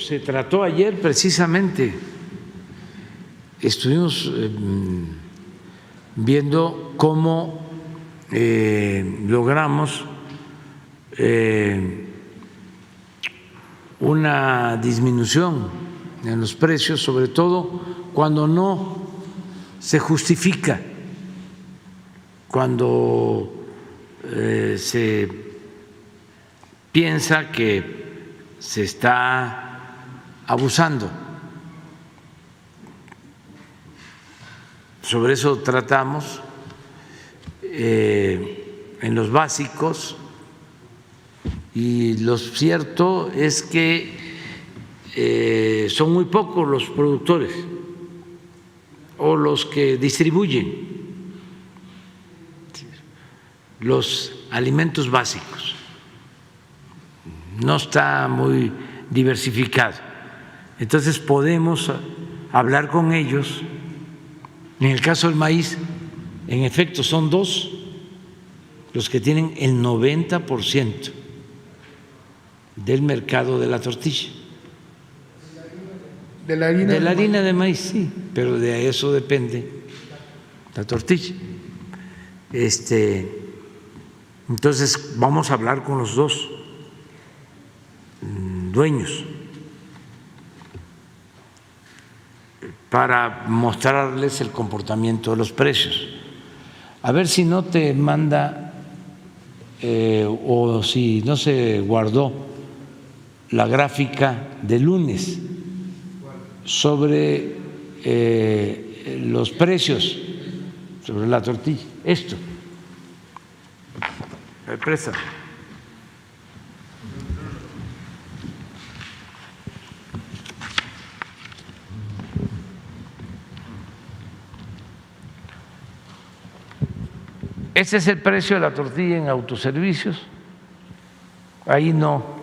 se trató ayer precisamente. Estuvimos viendo cómo logramos una disminución en los precios, sobre todo cuando no se justifica, cuando se piensa que se está abusando. Sobre eso tratamos en los básicos, y lo cierto es que son muy pocos los productores o los que distribuyen los alimentos básicos. No está muy diversificado. Entonces podemos hablar con ellos. En el caso del maíz, en efecto, son dos los que tienen el 90% del mercado de la tortilla. De la harina, de maíz, sí, pero de eso depende la tortilla. Entonces vamos a hablar con los dos dueños para mostrarles el comportamiento de los precios. A ver si no te manda o si no se guardó la gráfica de lunes sobre los precios, sobre la tortilla. Esto. Préstame. Este es el precio de la tortilla en autoservicios. Ahí no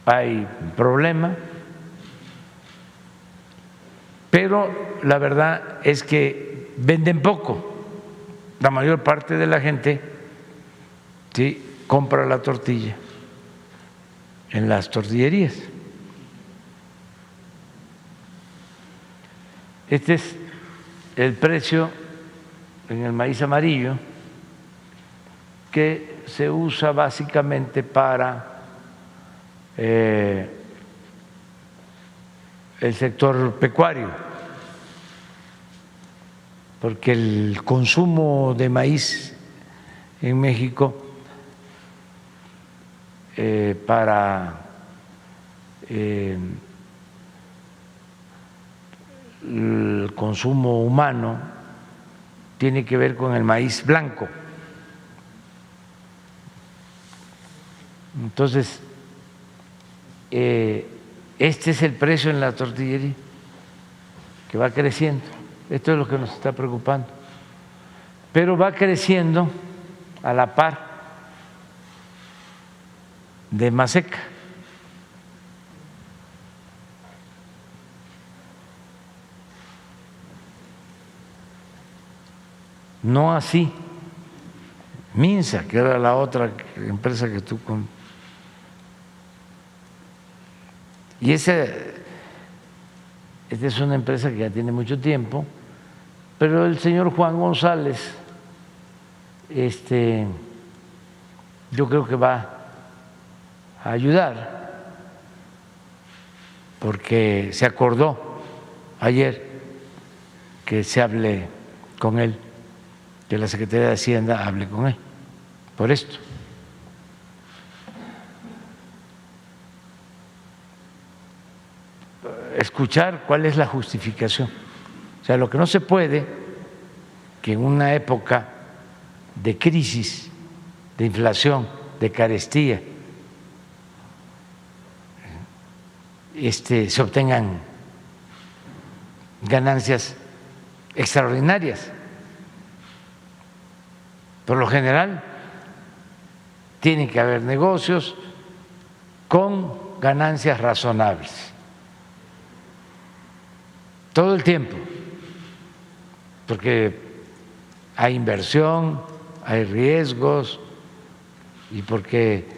hay problema, pero la verdad es que venden poco. La mayor parte de la gente sí compra la tortilla en las tortillerías. Este es el precio en el maíz amarillo, que se usa básicamente para el sector pecuario, porque el consumo de maíz en México para el consumo humano tiene que ver con el maíz blanco. Entonces, este es el precio en la tortillería, que va creciendo. Esto es lo que nos está preocupando. Pero va creciendo a la par de Maseca. No así Minsa, que era la otra empresa que tú y esta es una empresa que ya tiene mucho tiempo, pero el señor Juan González yo creo que va a ayudar, porque se acordó ayer que se hable con él, que la Secretaría de Hacienda hable con él por esto. Escuchar cuál es la justificación. O sea, lo que no se puede, que en una época de crisis, de inflación, de carestía, se obtengan ganancias extraordinarias. Por lo general, tiene que haber negocios con ganancias razonables todo el tiempo, porque hay inversión, hay riesgos y porque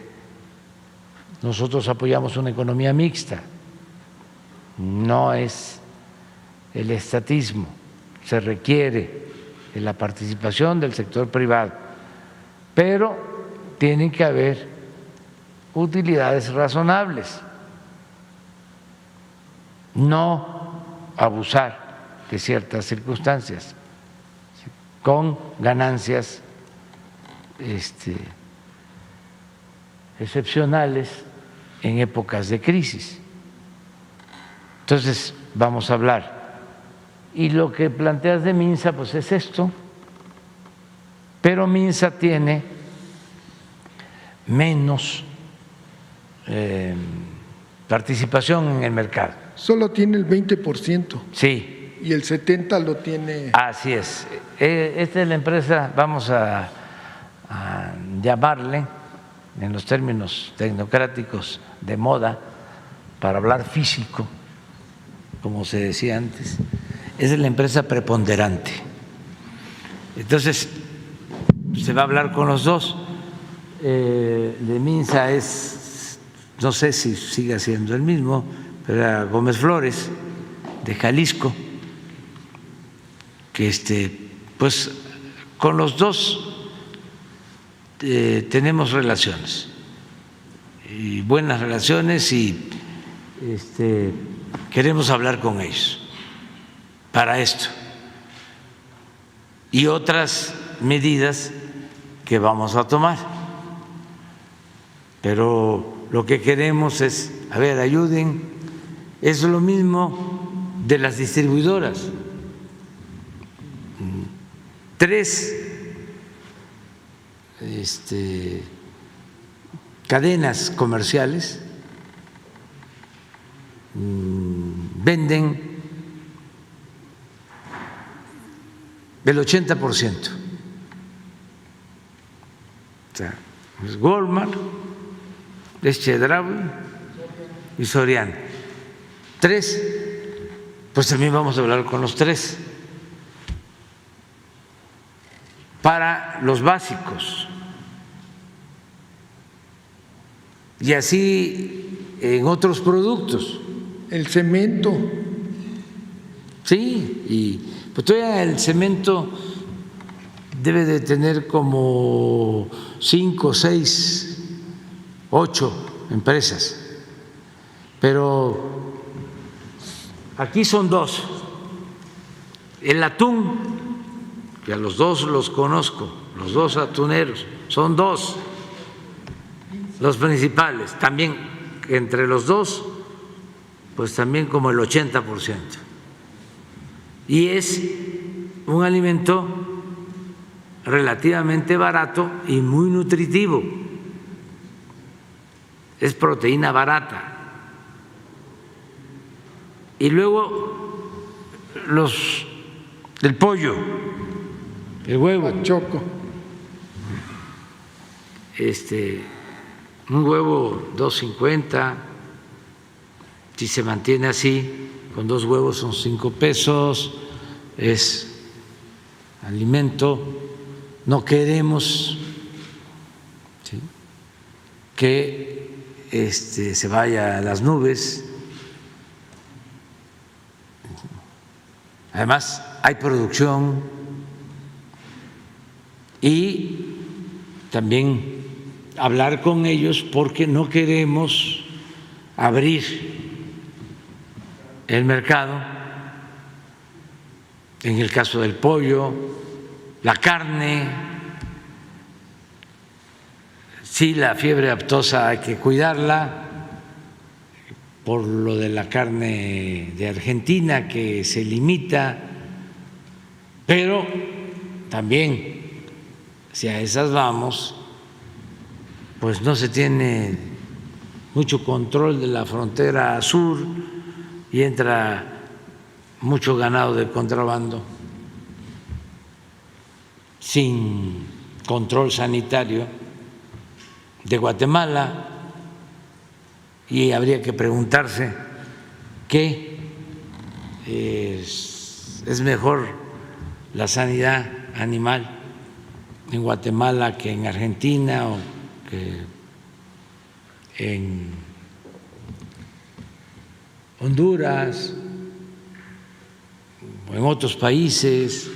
nosotros apoyamos una economía mixta, no es el estatismo, se requiere de la participación del sector privado, pero tienen que haber utilidades razonables, no abusar de ciertas circunstancias con ganancias excepcionales en épocas de crisis. Entonces, vamos a hablar. Y lo que planteas de Minsa, pues es esto, pero Minsa tiene menos participación en el mercado. Solo tiene el 20%. Sí. Y el 70% lo tiene. Así es. Esta es la empresa, vamos a llamarle en los términos tecnocráticos de moda, para hablar físico, como se decía antes, es la empresa preponderante. Entonces, se va a hablar con los dos. De Minsa es, no sé si sigue siendo el mismo, pero era Gómez Flores, de Jalisco, que pues con los dos tenemos relaciones, y buenas relaciones, y queremos hablar con ellos para esto y otras medidas que vamos a tomar. Pero lo que queremos es, a ver, ayuden. Es lo mismo de las distribuidoras. 3 cadenas comerciales venden el 80%. O sea, es Walmart, es Chedraui y Soriana. 3, pues también vamos a hablar con los 3 para los básicos. Y así en otros productos. El cemento. Sí, y pues todavía el cemento debe de tener como 5, 6, 8 empresas, pero aquí son 2. El atún, que a los 2 los conozco, los 2 atuneros, son 2 los principales, también entre los 2, pues también como el 80%. Y es un alimento relativamente barato y muy nutritivo. Es proteína barata. Y luego los del pollo, el huevo. Choco. Un huevo 2.50, si se mantiene así, con 2 huevos son 5 pesos, es alimento. No queremos, ¿sí?, que se vaya a las nubes. Además, hay producción y también hablar con ellos porque no queremos abrir el mercado en el caso del pollo, la carne. Sí, la fiebre aftosa hay que cuidarla por lo de la carne de Argentina, que se limita, pero también, si a esas vamos, pues no se tiene mucho control de la frontera sur y entra mucho ganado de contrabando sin control sanitario de Guatemala, y habría que preguntarse qué es mejor, la sanidad animal en Guatemala que en Argentina o que en Honduras, o en otros países.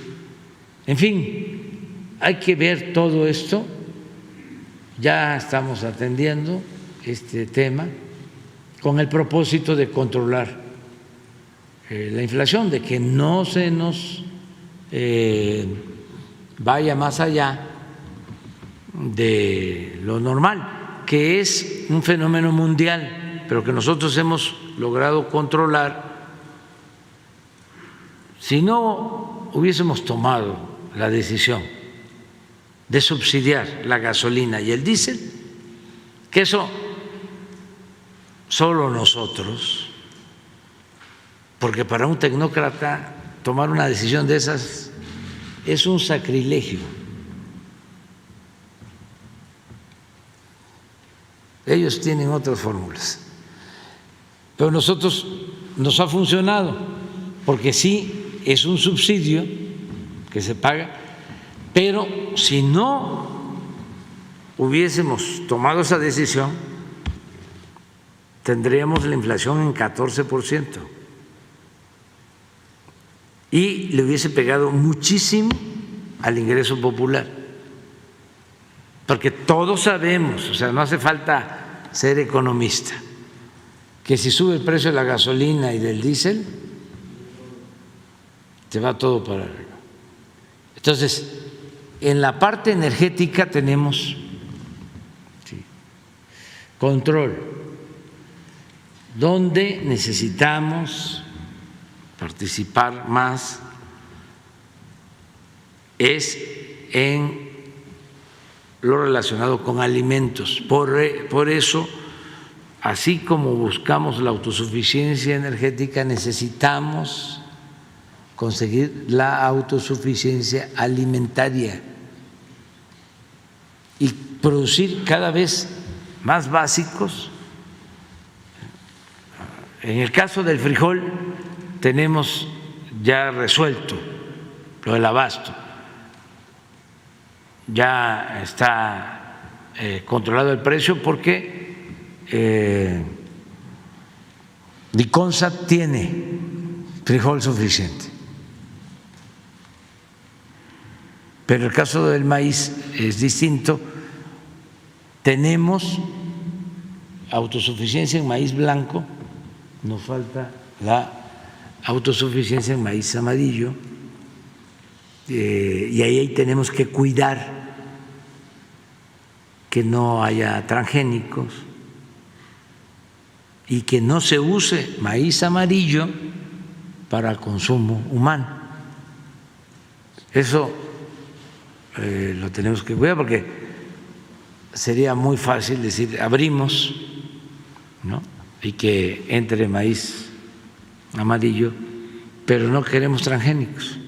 En fin, hay que ver todo esto. Ya estamos atendiendo este tema con el propósito de controlar la inflación, de que no se nos vaya más allá de lo normal, que es un fenómeno mundial, pero que nosotros hemos logrado controlar. Si no hubiésemos tomado la decisión de subsidiar la gasolina y el diésel, que eso solo nosotros, porque para un tecnócrata tomar una decisión de esas es un sacrilegio. Ellos tienen otras fórmulas, pero nosotros nos ha funcionado, porque sí es un subsidio que se paga, pero si no hubiésemos tomado esa decisión, tendríamos la inflación en 14% y le hubiese pegado muchísimo al ingreso popular, porque todos sabemos, o sea, no hace falta ser economista, que si sube el precio de la gasolina y del diésel, te va todo para arriba. Entonces, en la parte energética tenemos control. Donde necesitamos participar más es en lo relacionado con alimentos. Por eso, así como buscamos la autosuficiencia energética, necesitamos conseguir la autosuficiencia alimentaria y producir cada vez más básicos. En el caso del frijol tenemos ya resuelto lo del abasto, ya está controlado el precio porque Diconsa tiene frijol suficiente. Pero el caso del maíz es distinto. Tenemos autosuficiencia en maíz blanco, nos falta la autosuficiencia en maíz amarillo, y ahí tenemos que cuidar que no haya transgénicos y que no se use maíz amarillo para consumo humano. Eso lo tenemos que cuidar, porque sería muy fácil decir abrimos, ¿no?, y que entre maíz amarillo, pero no queremos transgénicos.